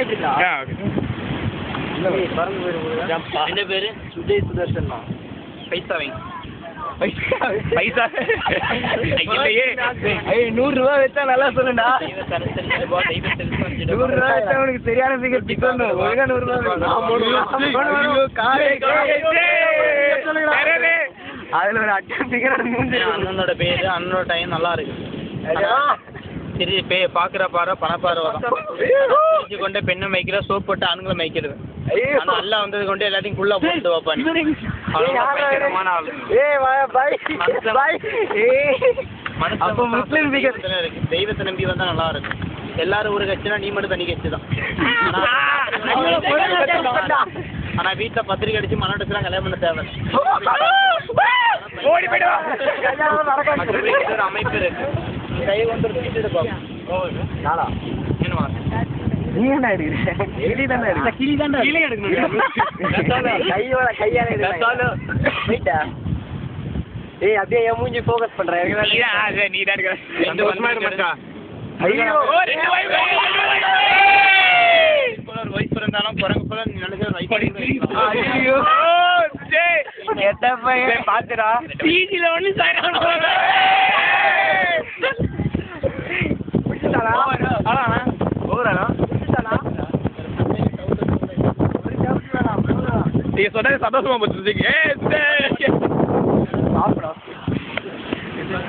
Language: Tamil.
ஆயிட்டு இருக்கா? என்ன பேரு? சுஜய் சுதர்ஷன். பைசாவிங். பைசா இல்லையே. 100 ரூபா வச்சா நல்லா சொல்லுடா. 100 ரூபா வச்சா உனக்கு சரியான ஃபிகர் டிக்கணும். ஒழுங்கா 100 ரூபா அதுல ஒரு அட்டை ஃபிகர் அண்ணனோட பேரு அண்ணனோட டைம் நல்லா இருக்கு. சரி பாக்குற பாரு பணப்பாரு கொண்டு பெண்ணை மேய்க்கிற சோப் போட்டு ஆண்களை மேய்க்கிறது. ஆனா அல்ல வந்தது கொண்டு எல்லாத்தையும் ஃபுல்லா போட்டு வைப்பான். தெய்வத்தை நம்பி வந்தா நல்லா இருக்கு. எல்லாரும் ஒரு கட்சினா நீ மட்டும் தனி கட்சி தான். ஆனா வீட்டுல பத்திரிக்கை அடிச்சு மனோடத்துல கல்யாணம் பண்ண தேவை. ஒரு அமைப்பு இருக்கு. கை கொண்டு வீட்டு நாளா என்னவா நீ என்ன எடுக்கிற? கிளி தானே எடுக்க. கிளி தானே கிளி எடுக்கணும். கையோட கையால போயிட்டா. ஏய் அப்படியே என் மூஞ்சி ஃபோக்கஸ் பண்றேன். நீ தான் எடுக்கிற. 2 வருஷமா இருக்கா? ஐயோ ஒரு வைஃப் இருந்தாலும் குரங்கு போல நீ நினைச்ச வைஃப். ஐயோ டேய் எட்ட பையன் பாத்துடா. டிஜில ஒண்ணு சைரான புடிச்சடா. ஆனா ஓவரா நீ சொன்னது சந்தோஷமா போச்சு.